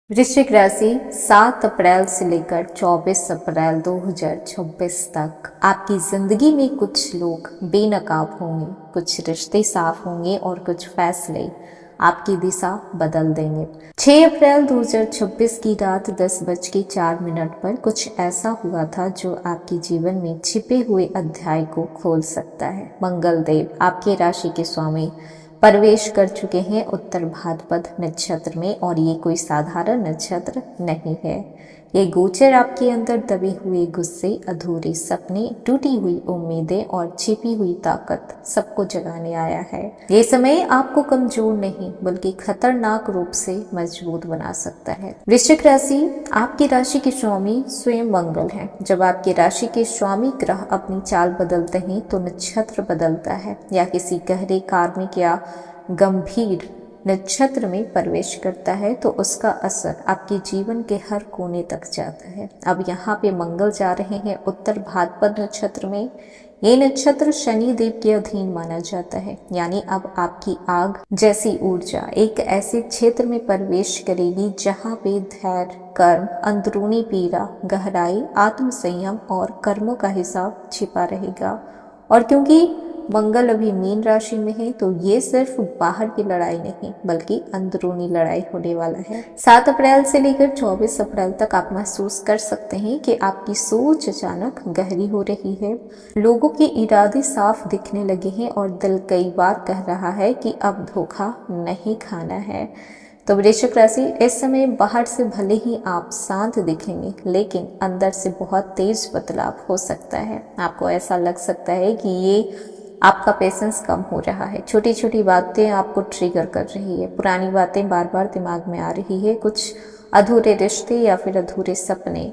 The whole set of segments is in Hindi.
वृश्चिक राशि 7 अप्रैल से लेकर 24 अप्रैल 2026 तक आपकी जिंदगी में कुछ लोग बेनकाब होंगे, कुछ रिश्ते साफ होंगे और कुछ फैसले आपकी दिशा बदल देंगे। 6 अप्रैल 2026 की रात 10:04 पर कुछ ऐसा हुआ था जो आपके जीवन में छिपे हुए अध्याय को खोल सकता है। मंगल देव आपके राशि के स्वामी प्रवेश कर चुके हैं उत्तर भाद्रपद नक्षत्र में, और ये कोई साधारण नक्षत्र नहीं है। ये गोचर आपके अंदर दबे हुए गुस्से, अधूरे सपने, टूटी हुई उम्मीदें और छिपी हुई ताकत सबको जगाने आया है। ये समय आपको कमजोर नहीं बल्कि खतरनाक रूप से मजबूत बना सकता है। वृश्चिक राशि आपकी राशि के स्वामी स्वयं मंगल है। जब आपकी राशि के स्वामी ग्रह अपनी चाल बदलते हैं तो नक्षत्र बदलता है, या किसी गहरे कार्मिक या गंभीर नक्षत्र में प्रवेश करता है तो उसका असर आपके जीवन के हर कोने तक जाता है। अब यहाँ पे मंगल जा रहे हैं उत्तर भाद्रपद नक्षत्र में। ये नक्षत्र शनि देव के अधीन माना जाता है, यानी अब आपकी आग जैसी ऊर्जा एक ऐसे क्षेत्र में प्रवेश करेगी जहाँ पे धैर्य, कर्म, अंदरूनी पीड़ा, गहराई, आत्म संयम और कर्मों का हिसाब छिपा रहेगा। और क्योंकि मंगल अभी मीन राशि में है तो ये सिर्फ बाहर की लड़ाई नहीं बल्कि अंदरूनी लड़ाई होने वाला है। 7 अप्रैल से लेकर 24 अप्रैल तक आप महसूस कर सकते हैं कि आपकी सोच अचानक गहरी हो रही है। लोगों के इरादे साफ दिखने लगे हैं और दिल कई बार कह रहा है कि अब धोखा नहीं खाना है। तो वृश्चिक राशि इस समय बाहर से भले ही आप शांत दिखेंगे, लेकिन अंदर से बहुत तेज बदलाव हो सकता है। आपको ऐसा लग सकता है कि ये आपका पेशेंस कम हो रहा है। छोटी छोटी बातें आपको ट्रिगर कर रही है, पुरानी बातें बार बार दिमाग में आ रही है, कुछ अधूरे रिश्ते या फिर अधूरे सपने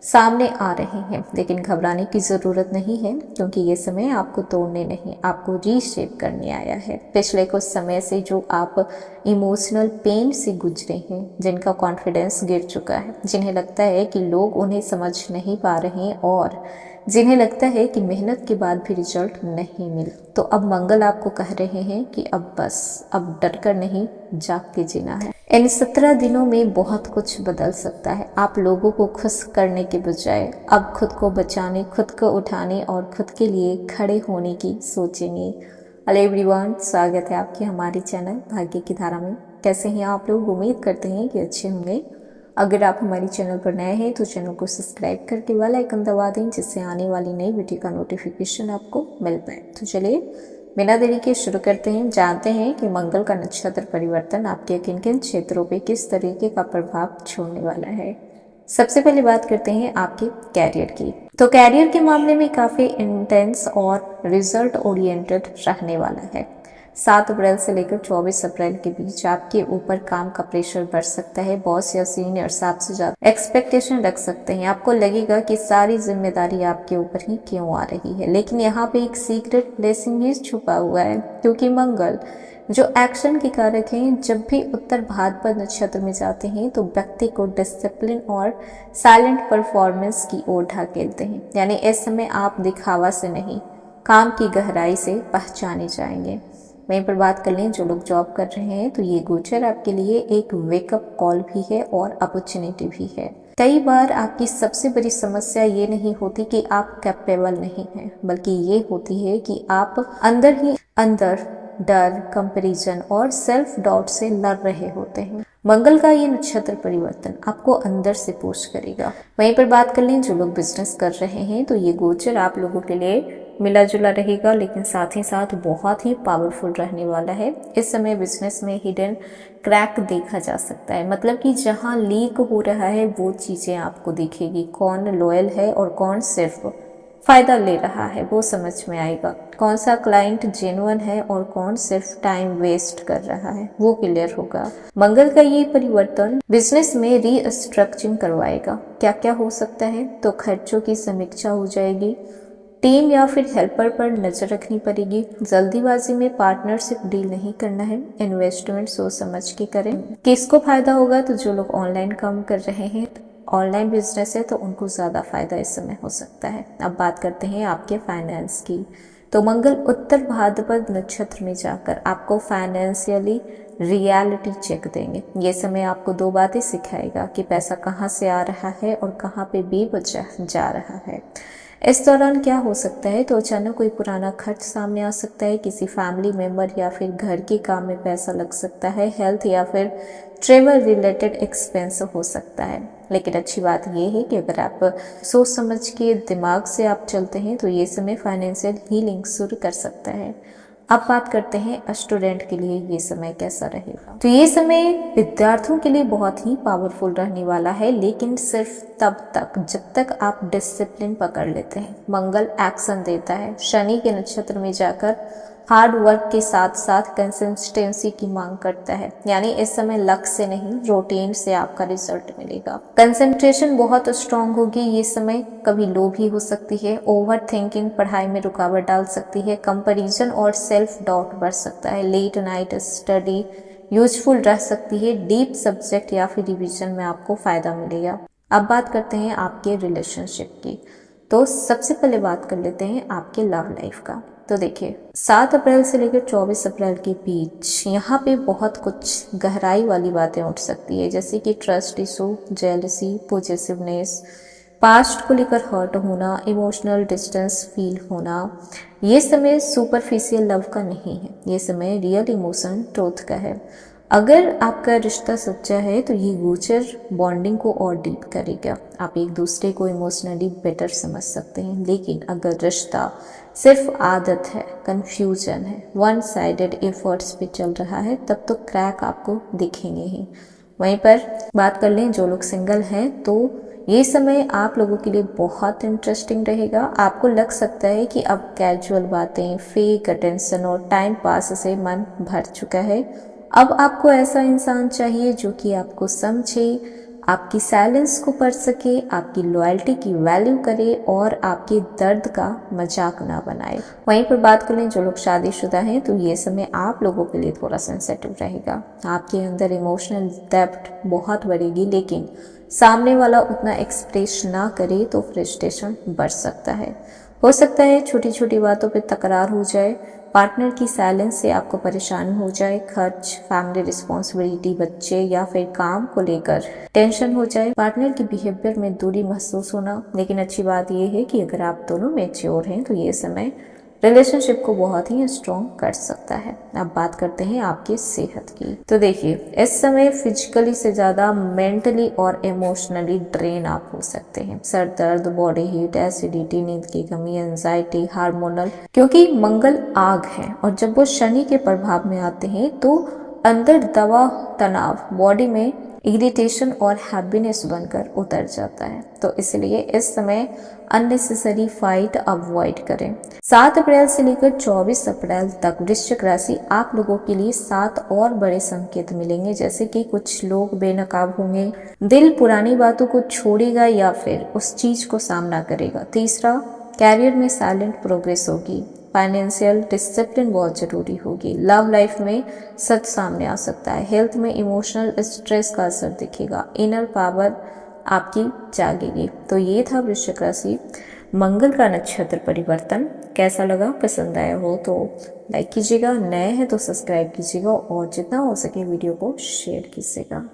सामने आ रहे हैं। लेकिन घबराने की ज़रूरत नहीं है, क्योंकि ये समय आपको तोड़ने नहीं, आपको रीशेप करने आया है। पिछले कुछ समय से जो आप इमोशनल पेन से गुजरे हैं, जिनका कॉन्फिडेंस गिर चुका है, जिन्हें लगता है कि लोग उन्हें समझ नहीं पा रहे हैं और जिन्हें लगता है कि मेहनत के बाद भी रिजल्ट नहीं मिला, तो अब मंगल आपको कह रहे हैं कि अब बस, अब डर कर नहीं जाग के जीना है। इन 17 दिनों में बहुत कुछ बदल सकता है। आप लोगों को खुश करने के बजाय अब खुद को बचाने, खुद को उठाने और खुद के लिए खड़े होने की सोचेंगे। हेलो एवरीवन, स्वागत है आपके हमारे चैनल भाग्य की धारा में। कैसे हैं आप लोग? उम्मीद करते हैं कि अच्छे होंगे। अगर आप हमारे चैनल पर नए हैं तो चैनल को सब्सक्राइब करके बेल आइकन दबा दें, जिससे आने वाली नई वीडियो का नोटिफिकेशन आपको मिल पाए। तो चलिए बिना देरी के शुरू करते हैं। जानते हैं कि मंगल का नक्षत्र परिवर्तन आपके किन किन क्षेत्रों पे किस तरीके का प्रभाव छोड़ने वाला है। सबसे पहले बात करते हैं आपके कैरियर की। तो कैरियर के मामले में काफ़ी इंटेंस और रिजल्ट ओरिएंटेड रहने वाला है। 7 अप्रैल से लेकर 24 अप्रैल के बीच आपके ऊपर काम का प्रेशर बढ़ सकता है। बॉस या सीनियर्स आपसे ज़्यादा एक्सपेक्टेशन रख सकते हैं। आपको लगेगा कि सारी जिम्मेदारी आपके ऊपर ही क्यों आ रही है, लेकिन यहाँ पे एक सीक्रेट ब्लेसिंग ही छुपा हुआ है, क्योंकि मंगल जो एक्शन के कारक हैं, जब भी उत्तर भाद्रपद नक्षत्र में जाते हैं तो व्यक्ति को डिसिप्लिन और साइलेंट परफॉर्मेंस की ओर ढकेलते हैं। यानी इस समय आप दिखावा से नहीं, काम की गहराई से पहचाने जाएंगे। वहीं पर बात कर लें जो लोग जॉब कर रहे हैं, तो ये गोचर आपके लिए एक वेकअप कॉल भी है और अपॉर्चुनिटी भी है। कई बार आपकी सबसे बड़ी समस्या ये नहीं होती कि आप कैपेबल नहीं हैं, बल्कि ये होती है कि आप अंदर ही अंदर डर, कंपैरिजन और सेल्फ डाउट से लड़ रहे होते हैं। मंगल का ये नक्षत्र परिवर्तन आपको अंदर से पुश करेगा। वहीं पर बात कर लें जो लोग बिजनेस कर रहे हैं, तो ये गोचर आप लोगों के लिए मिला जुला रहेगा, लेकिन साथ ही साथ बहुत ही पावरफुल रहने वाला है। इस समय बिजनेस में हिडन क्रैक देखा जा सकता है, मतलब कि जहां लीक हो रहा है वो चीज़ें आपको दिखेगी। कौन लॉयल है और कौन सिर्फ फ़ायदा ले रहा है वो समझ में आएगा। कौन सा क्लाइंट जेन्युइन है और कौन सिर्फ टाइम वेस्ट कर रहा है वो क्लियर होगा। मंगल का ये परिवर्तन बिजनेस में रीस्ट्रक्चरिंग करवाएगा। क्या क्या हो सकता है? तो खर्चों की समीक्षा हो जाएगी, टीम या फिर हेल्पर पर नजर रखनी पड़ेगी, जल्दीबाजी में पार्टनरशिप डील नहीं करना है, इन्वेस्टमेंट सोच समझ के करें। किसको फायदा होगा? तो जो लोग ऑनलाइन काम कर रहे हैं, ऑनलाइन बिजनेस है, तो उनको ज़्यादा फायदा इस समय हो सकता है। अब बात करते हैं आपके फाइनेंस की। तो मंगल उत्तर भाद्रपद नक्षत्र में जाकर आपको फाइनेंशियली रियलिटी चेक देंगे। ये समय आपको दो बातें सिखाएगा कि पैसा कहाँ से आ रहा है और कहाँ पे बेवजह जा रहा है। इस दौरान क्या हो सकता है, तो अचानक कोई पुराना खर्च सामने आ सकता है, किसी फैमिली मेंबर या फिर घर के काम में पैसा लग सकता है, हेल्थ या फिर ट्रेवल रिलेटेड एक्सपेंस हो सकता है। लेकिन अच्छी बात यह है कि अगर आप सोच समझ के दिमाग से आप चलते हैं तो ये समय फाइनेंशियल हीलिंग शुरू कर सकता है। अब बात करते हैं स्टूडेंट के लिए ये समय कैसा रहेगा। तो ये समय विद्यार्थियों के लिए बहुत ही पावरफुल रहने वाला है, लेकिन सिर्फ तब तक जब तक आप डिसिप्लिन पकड़ लेते हैं। मंगल एक्शन देता है, शनि के नक्षत्र में जाकर हार्ड वर्क के साथ साथ कंसिस्टेंसी की मांग करता है, यानी इस समय लक्ष्य से नहीं रूटीन से आपका रिजल्ट मिलेगा। कंसंट्रेशन बहुत स्ट्रांग होगी। ये समय कभी लो भी हो सकती है, ओवर थिंकिंग पढ़ाई में रुकावट डाल सकती है, कंपैरिजन और सेल्फ डाउट बढ़ सकता है, लेट नाइट स्टडी यूजफुल रह सकती है, डीप सब्जेक्ट या फिर रिविजन में आपको फायदा मिलेगा। अब बात करते हैं आपके रिलेशनशिप की। तो सबसे पहले बात कर लेते हैं आपके लव लाइफ का। तो देखिए 7 अप्रैल से लेकर 24 अप्रैल के बीच यहाँ पे बहुत कुछ गहराई वाली बातें उठ सकती है, जैसे कि trust issue, jealousy, positiveness, past को लेकर हर्ट होना, इमोशनल डिस्टेंस फील होना। ये समय सुपरफिशियल लव का नहीं है, ये समय रियल इमोशन ट्रूथ का है। अगर आपका रिश्ता सच्चा है तो ये गोचर बॉन्डिंग को और डीप करेगा, आप एक दूसरे को इमोशनली बेटर समझ सकते हैं। लेकिन अगर रिश्ता सिर्फ आदत है, कंफ्यूजन है, वन साइडेड एफर्ट्स पे चल रहा है, तब तो क्रैक आपको दिखेंगे ही। वहीं पर बात कर लें जो लोग सिंगल हैं, तो ये समय आप लोगों के लिए बहुत इंटरेस्टिंग रहेगा। आपको लग सकता है कि अब कैजुअल बातें, फेक अटेंशन और टाइम पास से मन भर चुका है। अब आपको ऐसा इंसान चाहिए जो कि आपको समझे, आपकी साइलेंस को पढ़ सके, आपकी लॉयल्टी की वैल्यू करे और आपके दर्द का मजाक ना बनाए। वहीं पर बात करें जो लोग शादीशुदा हैं, तो ये समय आप लोगों के लिए थोड़ा सेंसिटिव रहेगा। आपके अंदर इमोशनल डेप्थ बहुत बढ़ेगी, लेकिन सामने वाला उतना एक्सप्रेस ना करे तो फ्रस्ट्रेशन बढ़ सकता है। हो सकता है छोटी छोटी बातों पे तकरार हो जाए, पार्टनर की साइलेंस से आपको परेशानी हो जाए, खर्च, फैमिली रिस्पॉन्सिबिलिटी, बच्चे या फिर काम को लेकर टेंशन हो जाए, पार्टनर की बिहेवियर में दूरी महसूस होना। लेकिन अच्छी बात यह है कि अगर आप दोनों मैच्योर हैं तो ये समय रिलेशनशिप को बहुत ही स्ट्रॉन्ग कर सकता है। अब बात करते हैं आपकी सेहत की। तो देखिए इस समय फिजिकली से ज़्यादा मेंटली और इमोशनली ड्रेन आप हो सकते हैं। सर दर्द, बॉडी हीट, एसिडिटी, नींद की कमी, एंजाइटी, हार्मोनल, क्योंकि मंगल आग है और जब वो शनि के प्रभाव में आते हैं तो अंदर दबाव, तनाव, बॉडी में इरिटेशन और हैप्पीनेस बनकर उतर जाता है। तो इसलिए इस समय अननेसेसरी फाइट अवॉइड करें। 7 अप्रैल से लेकर 24 अप्रैल तक वृश्चिक राशि आप लोगों के लिए 7 और बड़े संकेत मिलेंगे, जैसे कि कुछ लोग बेनकाब होंगे, दिल पुरानी बातों को छोड़ेगा या फिर उस चीज को सामना करेगा। तीसरा, कैरियर में साइलेंट प्रोग्रेस होगी। फाइनेंशियल डिसिप्लिन बहुत जरूरी होगी। लव लाइफ में सच सामने आ सकता है। हेल्थ में इमोशनल स्ट्रेस का असर दिखेगा। इनर पावर आपकी जागेगी। तो ये था वृश्चिक राशि मंगल का नक्षत्र परिवर्तन। कैसा लगा, पसंद आया हो तो लाइक कीजिएगा, नए हैं तो सब्सक्राइब कीजिएगा और जितना हो सके वीडियो को शेयर कीजिएगा।